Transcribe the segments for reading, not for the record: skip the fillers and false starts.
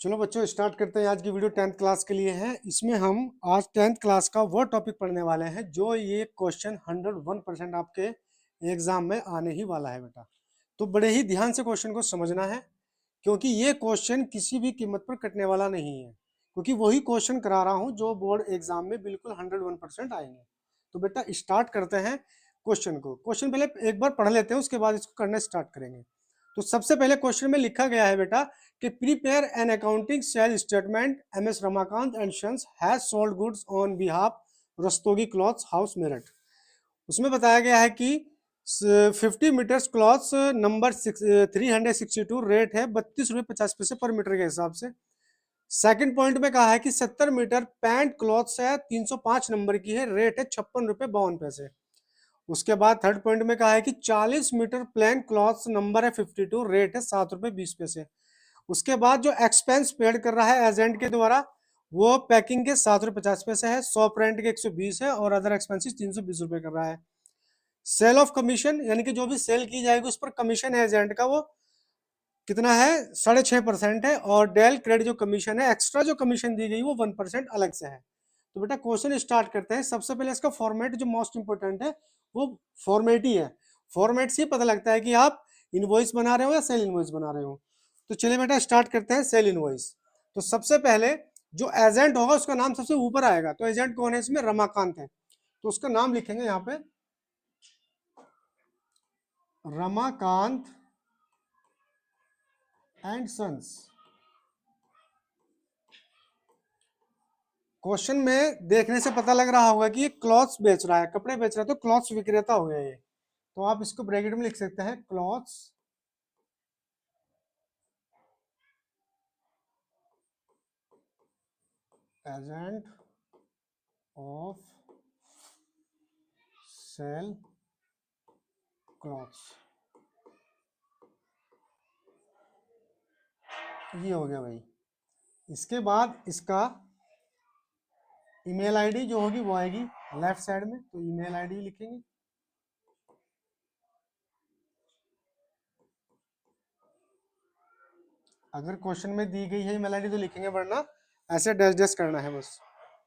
चलो बच्चों स्टार्ट करते हैं। आज की वीडियो 10th क्लास के लिए है। इसमें हम आज 10th क्लास का वो टॉपिक पढ़ने वाले हैं जो ये क्वेश्चन 101% आपके एग्जाम में आने ही वाला है बेटा। तो बड़े ही ध्यान से क्वेश्चन को समझना है, क्योंकि ये क्वेश्चन किसी भी कीमत पर कटने वाला नहीं है, क्योंकि वही क्वेश्चन करा रहा हूँ जो बोर्ड एग्जाम में बिल्कुल 101% आएंगे। तो बेटा स्टार्ट करते हैं क्वेश्चन को। क्वेश्चन पहले एक बार पढ़ लेते हैं, उसके बाद इसको करना स्टार्ट करेंगे। तो सबसे पहले क्वेश्चन में लिखा गया है बेटा कि prepare an accounting sale statement M S. Ramakant and sons has sold goods on behalf Rastogi clothes house Meerut. उसमें बताया गया है कि 50 मीटर्स क्लॉथ्स नंबर 362 रेट है 32 रुपये 50 पैसे पर मीटर के हिसाब से। सेकंड पॉइंट में कहा है कि 70 मीटर पैंट क्लॉथ्स है 305 नंबर की है, रेट है 56 रुपये 52 पैसे। उसके बाद थर्ड पॉइंट में कहा है कि 40 मीटर प्लेन क्लॉथ्स नंबर है 52, रेट है 7 रुपये 20 पैसे। उसके बाद जो एक्सपेंस पेड कर रहा है एजेंट के द्वारा वो पैकिंग के 7 रुपये 50 पैसे है, शॉप रेंट के 120 है और अदर एक्सपेंसिस 320 रुपये कर रहा है। सेल ऑफ कमीशन यानी कि जो भी सेल की जाएगी उस पर कमीशन है एजेंट का, वो कितना है 6.5% है। और डेल क्रेडिट जो कमीशन है, एक्स्ट्रा जो कमीशन दी गई वो 1% अलग से है। तो बेटा क्वेश्चन स्टार्ट करते हैं। सबसे पहले इसका फॉर्मेट जो मोस्ट इंपोर्टेंट है वो फॉर्मेट ही है। फॉर्मेट से पता लगता है कि आप इनवॉइस बना रहे हो या सेल इनवॉइस बना रहे हो। तो चलिए बेटा स्टार्ट करते हैं सेल इनवॉइस। तो सबसे पहले जो एजेंट होगा उसका नाम सबसे ऊपर आएगा। तो एजेंट कौन है इसमें? रमाकांत है, तो उसका नाम लिखेंगे यहाँ पे रमाकांत एंड सन्स। क्वेश्चन में देखने से पता लग रहा होगा कि ये क्लॉथ्स बेच रहा है, कपड़े बेच रहा है, तो क्लॉथ्स विक्रेता हो गया ये। तो आप इसको ब्रैकेट में लिख सकते हैं clothes agent of sale clothes. ये हो गया भाई। इसके बाद इसका ईमेल आईडी जो होगी वो आएगी लेफ्ट साइड में, तो ईमेल आईडी लिखेंगे। अगर क्वेश्चन में दी गई है ईमेल आईडी तो लिखेंगे, वरना ऐसे डैश डैश करना है बस।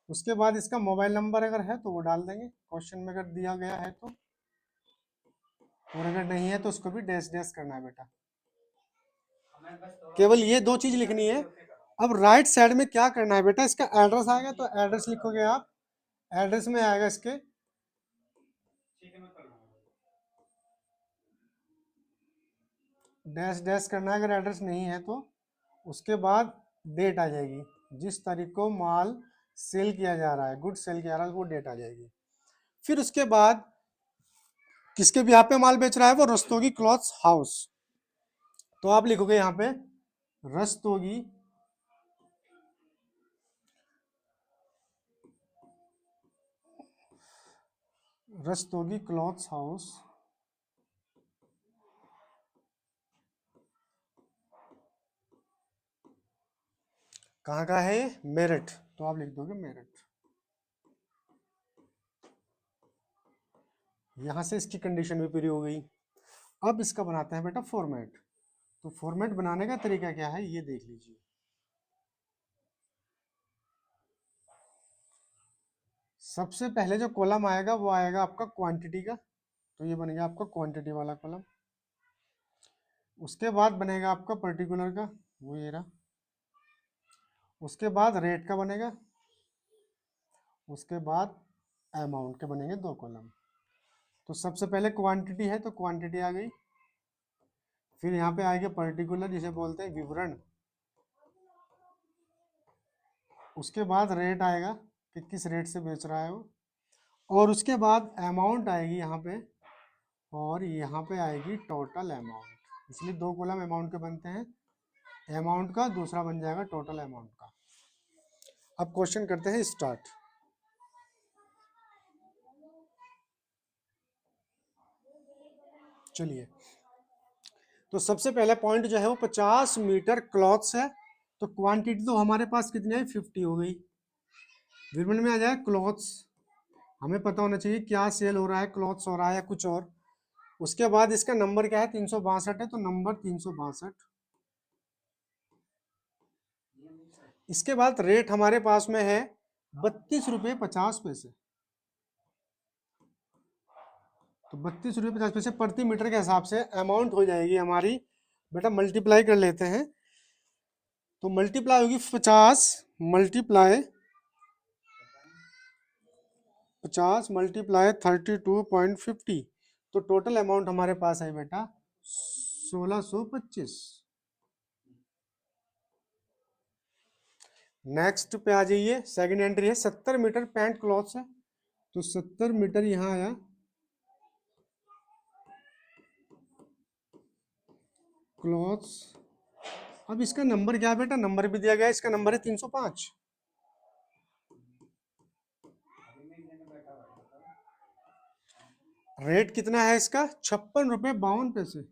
उसके बाद इसका मोबाइल नंबर अगर है तो वो डाल देंगे क्वेश्चन में अगर दिया गया है तो, और अगर नहीं है तो उसको भी डैश डैश करना है बेटा। केवल ये दो चीज लिखनी है। अब राइट साइड में क्या करना है बेटा, इसका एड्रेस आएगा तो एड्रेस लिखोगे आप। एड्रेस में आएगा इसके डैश डैश करना है अगर एड्रेस नहीं है तो। उसके बाद डेट आ जाएगी, जिस तारीख को माल सेल किया जा रहा है, गुड सेल किया जा रहा है, वो डेट आ जाएगी। फिर उसके बाद किसके भी यहाँ पे माल बेच रहा है, वो रस्तोगी क्लॉथ्स हाउस। तो आप लिखोगे यहाँ पे रस्तोगी रस्तोगी क्लॉथ्स हाउस। कहाँ का है ये? मेरठ। तो आप लिख दोगे मेरठ। यहां से इसकी कंडीशन भी पूरी हो गई। अब इसका बनाते हैं बेटा फॉर्मेट। तो फॉर्मेट बनाने का तरीका क्या है ये देख लीजिए। सबसे पहले जो कॉलम आएगा वो आएगा आपका क्वांटिटी का, तो ये बनेगा आपका क्वांटिटी वाला कॉलम। उसके बाद बनेगा आपका पर्टिकुलर का, वो ये रहा। उसके बाद रेट का बनेगा। उसके बाद अमाउंट के बनेंगे दो कॉलम। तो सबसे पहले क्वांटिटी है तो क्वांटिटी आ गई। फिर यहाँ पे आएगा पर्टिकुलर जिसे बोलते हैं विवरण। उसके बाद रेट आएगा कि किस रेट से बेच रहा है वो। और उसके बाद अमाउंट आएगी यहाँ पे, और यहाँ पे आएगी टोटल अमाउंट। इसलिए दो कॉलम अमाउंट के बनते हैं, अमाउंट का, दूसरा बन जाएगा टोटल अमाउंट का। अब क्वेश्चन करते हैं स्टार्ट। चलिए, तो सबसे पहले पॉइंट जो है वो 50 मीटर क्लॉथ्स है। तो क्वांटिटी तो हमारे पास कितनी है? 50 हो गई। विवरण में आ जाए क्लॉथ्स, हमें पता होना चाहिए क्या सेल हो रहा है, क्लॉथ्स हो रहा है या कुछ और। उसके बाद इसका नंबर क्या है? 362 है, तो नंबर 362। इसके बाद रेट हमारे पास में है 32 रुपये 50 पैसे। तो 32 रुपये 50 पैसे प्रति मीटर के हिसाब से अमाउंट हो जाएगी हमारी। बेटा मल्टीप्लाई कर लेते हैं। तो मल्टीप्लाई होगी 50 मल्टीप्लाई 32.50। तो टोटल अमाउंट हमारे पास है बेटा 1625। नेक्स्ट पे आ जाइए, सेकंड एंट्री है 70 मीटर पैंट क्लॉथ्स है। तो 70 मीटर यहाँ आया, क्लॉथ्स। अब इसका नंबर क्या है बेटा, नंबर भी दिया गया है, इसका नंबर है 305। रेट कितना है इसका, 56 रुपये 52 पैसे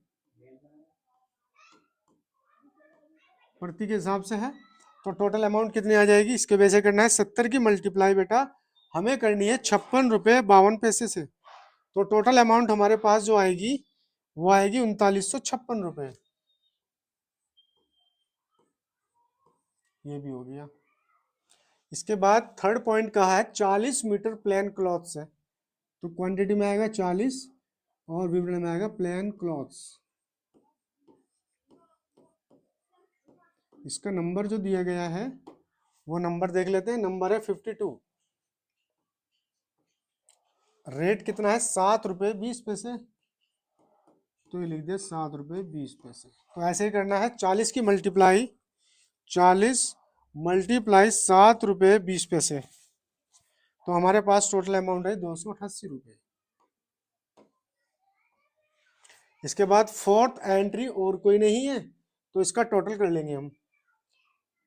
प्रति के हिसाब से है। तो टोटल अमाउंट कितनी आ जाएगी, इसके वजह से करना है 70 की मल्टीप्लाई बेटा हमें करनी है 56 रुपये 52 पैसे से। तो टोटल अमाउंट हमारे पास जो आएगी वो आएगी 3956 रुपये। ये भी हो गया। इसके बाद थर्ड पॉइंट कहा है 40 मीटर प्लेन क्लॉथ्स है। तो क्वांटिटी में आएगा 40 और विवरण में आएगा प्लेन क्लॉथ्स। इसका नंबर जो दिया गया है वो नंबर देख लेते हैं, नंबर है 52। रेट कितना है 7 रुपये 20 पैसे। तो ये लिख दे 7 रुपये 20 पैसे। तो ऐसे ही करना है 40 की मल्टीप्लाई 40 मल्टीप्लाई 7 रुपये 20 पैसे। तो हमारे पास टोटल अमाउंट है 288 रुपये। इसके बाद फोर्थ एंट्री और कोई नहीं है तो इसका टोटल कर लेंगे हम।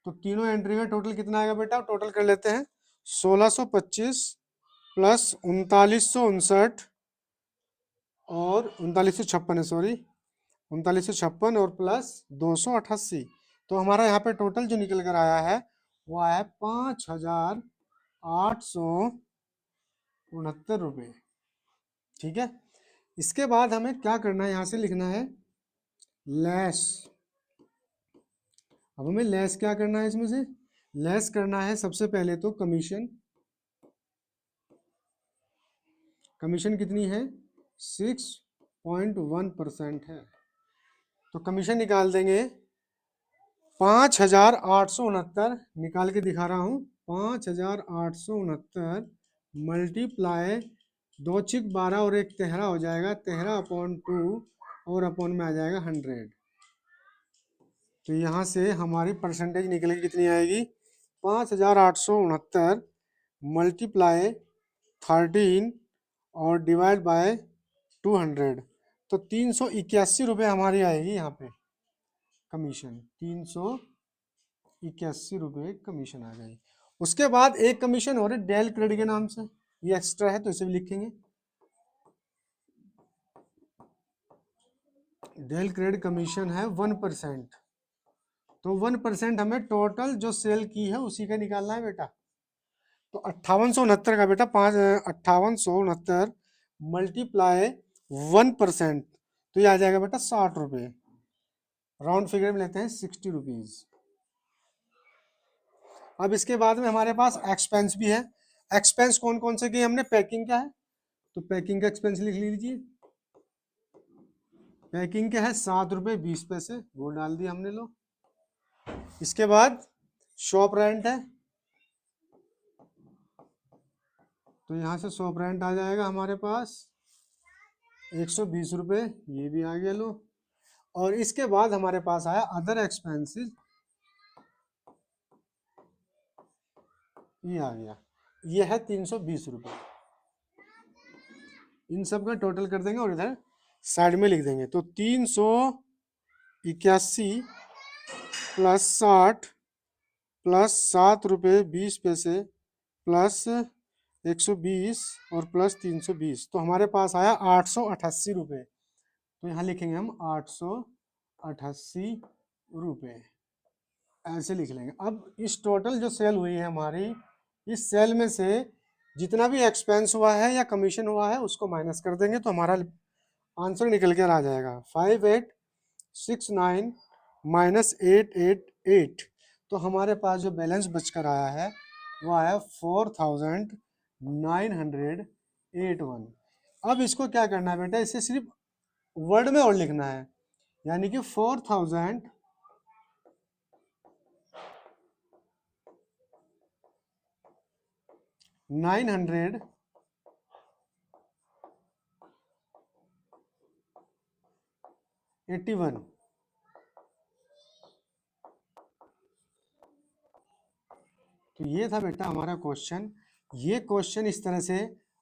तो तीनों एंट्री में टोटल कितना आएगा बेटा, टोटल कर लेते हैं 1625 प्लस 3959 और 3956 है, सॉरी 3956 और प्लस 288। तो हमारा यहाँ पे टोटल जो निकल कर आया है वो आया है 5869 रुपये। ठीक है। इसके बाद हमें क्या करना है, यहाँ से लिखना है लेस। अब हमें लेस क्या करना है, इसमें से लेस करना है सबसे पहले तो कमीशन। कमीशन कितनी है 6.1% है। तो कमीशन निकाल देंगे 5869 निकाल के दिखा रहा हूँ। 5869 मल्टीप्लाई 2 6 12 और 1 13 हो जाएगा, 13/2 और अपॉन में आ जाएगा 100। तो यहाँ से हमारी परसेंटेज निकलेगी कितनी आएगी 5869 मल्टीप्लाई 13 और डिवाइड बाय 200। तो 381 रुपये हमारी आएगी यहाँ पे कमीशन। 381 रुपये कमीशन आ गई। उसके बाद एक कमीशन और है डेल क्रेडिट के नाम से, ये एक्स्ट्रा है तो इसे भी लिखेंगे। डेल क्रेडिट कमीशन है 1%। तो 1% हमें टोटल जो सेल की है उसी का निकालना है बेटा। तो 5869 का बेटा 5869 मल्टीप्लाई 1%, तो ये आ जाएगा बेटा 60 रुपये। राउंड फिगर में लेते हैं 60 रुपीज। अब इसके बाद में हमारे पास एक्सपेंस भी है। एक्सपेंस कौन कौन से किए हमने, पैकिंग का है तो पैकिंग का एक्सपेंस लिख लीजिए। पैकिंग का है 7 रुपये 20 पैसे, वो डाल दिया हमने लो। इसके बाद शॉप रेंट है, तो यहाँ से शॉप रेंट आ जाएगा हमारे पास 120 रुपये, ये भी आ गया लो। और इसके बाद हमारे पास आया अदर एक्सपेंसेस, ये आ गया, ये है 320 रुपये। इन सब का टोटल कर देंगे और इधर साइड में लिख देंगे। तो 381 प्लस 60 प्लस 7 रुपये 20 पैसे प्लस 120 और प्लस 320, तो हमारे पास आया 888 रुपये। तो यहाँ लिखेंगे हम 888 रुपये, ऐसे लिख लेंगे। अब इस टोटल जो सेल हुई है हमारी, इस सेल में से जितना भी एक्सपेंस हुआ है या कमीशन हुआ है उसको माइनस कर देंगे, तो हमारा आंसर निकल कर आ जाएगा 5869 माइनस 888। तो हमारे पास जो बैलेंस बचकर आया है वो आया 4981। अब इसको क्या करना है बेटा, इसे सिर्फ वर्ड में और लिखना है, यानी कि 4981। तो ये था बेटा हमारा क्वेश्चन। ये क्वेश्चन इस तरह से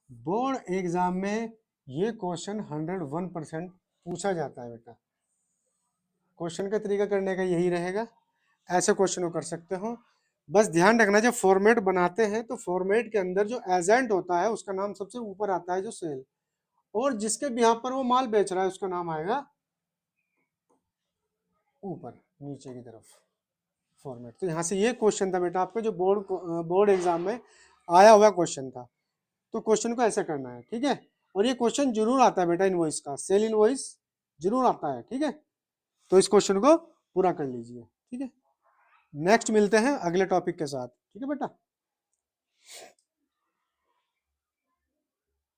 बोर्ड एग्जाम में ये क्वेश्चन 101% पूछा जाता है बेटा। क्वेश्चन का तरीका करने का यही रहेगा, ऐसे क्वेश्चन को कर सकते हो। बस ध्यान रखना जब फॉर्मेट बनाते हैं तो फॉर्मेट के अंदर जो एजेंट होता है उसका नाम सबसे ऊपर आता है, जो सेल, और जिसके बिहाफ पर वो माल बेच रहा है उसका नाम आएगा ऊपर नीचे की तरफ फॉर्मेट। तो यहाँ से ये क्वेश्चन था बेटा आपके जो बोर्ड एग्जाम में आया हुआ क्वेश्चन था। तो क्वेश्चन को ऐसा करना है, ठीक है। और ये क्वेश्चन जरूर आता है बेटा इनवॉइस का, सेल इनवॉइस जरूर आता है, ठीक है। तो इस क्वेश्चन को पूरा कर लीजिए, ठीक है। नेक्स्ट मिलते हैं अगले टॉपिक के साथ, ठीक है बेटा।